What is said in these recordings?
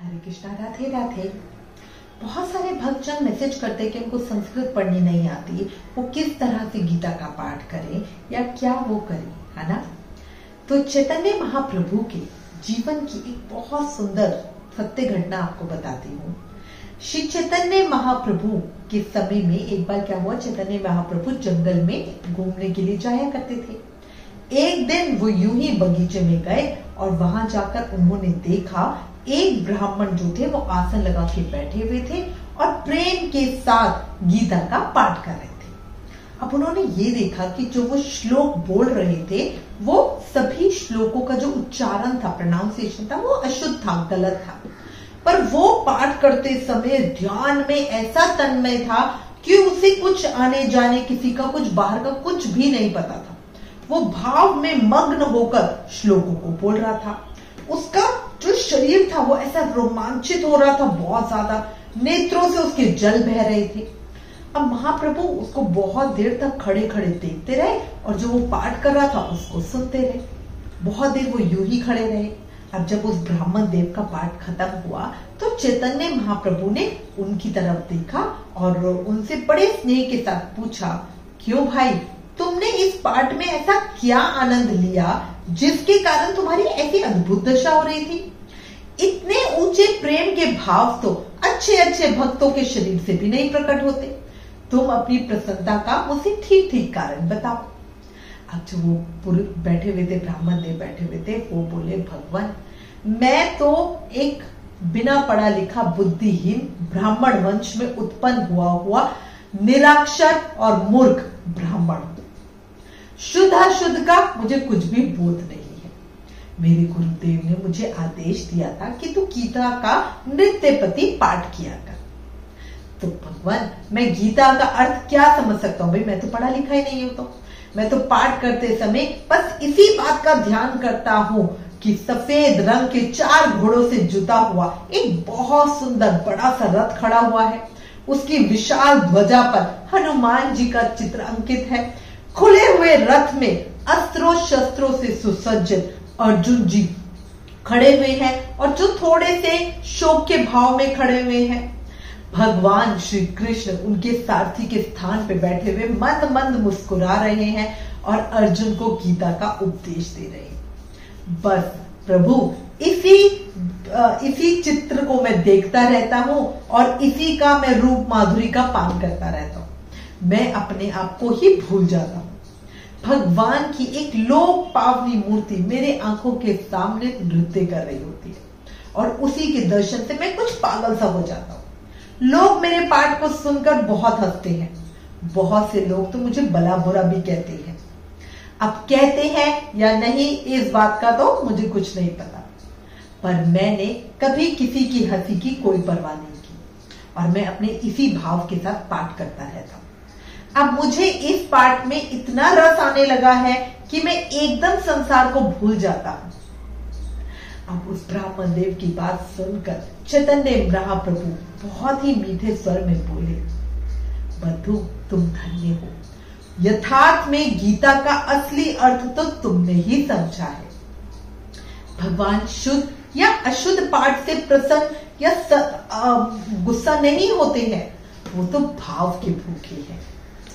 हरे कृष्णा, राधे राधे। बहुत सारे भक्तजन मैसेज करते कि उनको संस्कृत पढ़नी नहीं आती, वो किस तरह से गीता का पाठ करें या क्या वो करें, है ना। तो चैतन्य महाप्रभु के जीवन की एक बहुत सुंदर सत्य घटना आपको बताती हूँ। श्री चैतन्य महाप्रभु के समय में एक बार क्या हुआ, चैतन्य महाप्रभु जंगल में घूमने के लिए जाया करते थे। एक दिन वो यूं ही बगीचे में गए और वहां जाकर उन्होंने देखा एक ब्राह्मण जो थे वो आसन लगा के बैठे हुए थे और प्रेम के साथ गीता का पाठ कर रहे थे। अब उन्होंने ये देखा कि जो वो श्लोक बोल रहे थे वो सभी श्लोकों का जो उच्चारण था, प्रोनाउंसिएशन था, वो अशुद्ध था, गलत था। पर वो पाठ करते समय ध्यान में ऐसा तन्मय था कि उसे कुछ आने जाने किसी का कुछ बाहर का कुछ भी नहीं पता था। वो भाव में मग्न होकर श्लोकों को बोल रहा था। उसका जो शरीर था वो ऐसा रोमांचित हो रहा था, बहुत ज्यादा नेत्रों से उसके जल बह रहे थे। अब महाप्रभु उसको बहुत देर तक खड़े खड़े देखते रहे और जो वो पाठ कर रहा था उसको सुनते रहे। बहुत देर वो यूं ही खड़े रहे। अब जब उस ब्राह्मण देव का पाठ खत्म हुआ तो चैतन्य महाप्रभु ने उनकी तरफ देखा और उनसे बड़े स्नेह के साथ पूछा, क्यों भाई, तुमने इस पाठ में ऐसा क्या आनंद लिया जिसके कारण तुम्हारी ऐसी अद्भुत दशा हो रही थी। इतने ऊंचे प्रेम के भाव तो अच्छे अच्छे भक्तों के शरीर से भी नहीं प्रकट होते। तुम अपनी प्रसन्नता का मुझे ठीक ठीक कारण बताओ। अब जो वो पुरुष बैठे हुए थे, ब्राह्मण देव बैठे हुए थे, वो बोले, भगवान, मैं तो एक बिना पढ़ा लिखा बुद्धिहीन ब्राह्मण वंश में उत्पन्न हुआ निराक्षर और मूर्ख ब्राह्मण, शुद्ध अशुद्ध का मुझे कुछ भी बोध नहीं है। मेरे गुरुदेव ने मुझे आदेश दिया था कि तू गीता का नृत्यपति पाठ किया कर। तो भगवान, मैं गीता का अर्थ क्या समझ सकता हूँ, भाई मैं तो पढ़ा लिखा ही नहीं हूं। तो मैं तो पाठ करते समय बस इसी बात का ध्यान करता हूँ कि सफेद रंग के 4 घोड़ों से जुता हुआ एक बहुत सुंदर बड़ा सा रथ खड़ा हुआ है। उसकी विशाल ध्वजा पर हनुमान जी का चित्र अंकित है। खुले हुए रथ में अस्त्रों शस्त्रों से सुसज्जित अर्जुन जी खड़े हुए हैं और जो थोड़े से शोक के भाव में खड़े हुए हैं। भगवान श्री कृष्ण उनके सारथी के स्थान पे बैठे हुए मंद मंद मुस्कुरा रहे हैं और अर्जुन को गीता का उपदेश दे रहे हैं। बस प्रभु, इसी चित्र को मैं देखता रहता हूँ और इसी का मैं रूप माधुरी का पान करता रहता हूँ। मैं अपने आप को ही भूल जाता हूँ। भगवान की एक लोक पावनी मूर्ति मेरे आंखों के सामने नृत्य कर रही होती है और उसी के दर्शन से मैं कुछ पागल सा हो जाता हूँ। लोग मेरे पाठ को सुनकर बहुत हंसते हैं। बहुत से लोग तो मुझे भला बुरा भी कहते हैं। अब कहते हैं या नहीं इस बात का तो मुझे कुछ नहीं पता, पर मैंने कभी किसी की हंसी की कोई परवाह नहीं की और मैं अपने इसी भाव के साथ पाठ करता रहता हूँ। अब मुझे इस पाठ में इतना रस आने लगा है कि मैं एकदम संसार को भूल जाता हूँ। अब उस ब्राह्मण देव की बात सुनकर चैतन्य महाप्रभु बहुत ही मीठे स्वर में बोले, बंधु, तुम धन्य हो। यथार्थ में गीता का असली अर्थ तो तुमने ही समझा है। भगवान शुद्ध या अशुद्ध पाठ से प्रसन्न या गुस्सा नहीं होते हैं, वो तो भाव के भूखे हैं,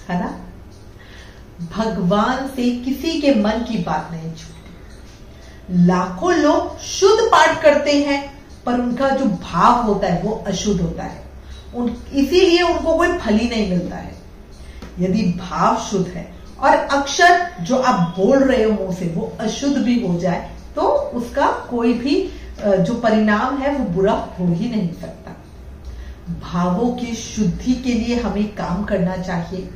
है ना। भगवान से किसी के मन की बात नहीं छूटती। लाखों लोग शुद्ध पाठ करते हैं पर उनका जो भाव होता है वो अशुद्ध होता है। इसीलिए उनको कोई फल ही नहीं मिलता है। यदि भाव शुद्ध है और अक्षर जो आप बोल रहे हो मुंह से वो अशुद्ध भी हो जाए तो उसका कोई भी जो परिणाम है वो बुरा हो ही नहीं सकता। भावों की शुद्धि के लिए हमें काम करना चाहिए।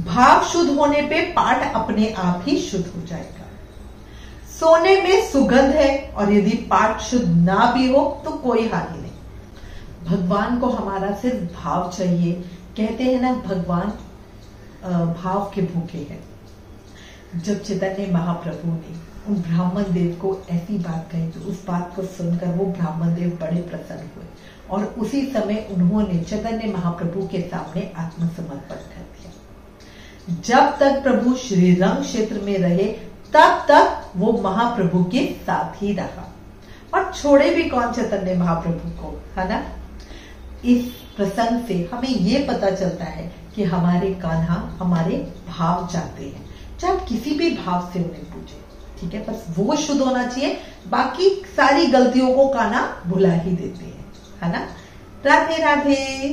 भाव शुद्ध होने पे पाठ अपने आप ही शुद्ध हो जाएगा। सोने में सुगंध है और यदि पाठ शुद्ध ना भी हो तो कोई हानि नहीं। भगवान को हमारा सिर्फ भाव चाहिए। कहते हैं ना, भगवान भाव के भूखे हैं। जब चैतन्य महाप्रभु ने उन ब्राह्मण देव को ऐसी बात कही तो उस बात को सुनकर वो ब्राह्मण देव बड़े प्रसन्न हुए और उसी समय उन्होंने चैतन्य महाप्रभु के सामने आत्मसमर्पण कर दिया। जब तक प्रभु श्री रंग क्षेत्र में रहे तब तक वो महाप्रभु के साथ ही रहा। और छोड़े भी कौन चैतन्य महाप्रभु को, है ना। इस प्रसंग से हमें ये पता चलता है कि हमारे कान्हा हमारे भाव चाहते हैं, चाहे आप किसी भी भाव से उन्हें पूछे, ठीक है। बस वो शुद्ध होना चाहिए, बाकी सारी गलतियों को कान्हा भुला ही देते हैं, है ना। राधे राधे।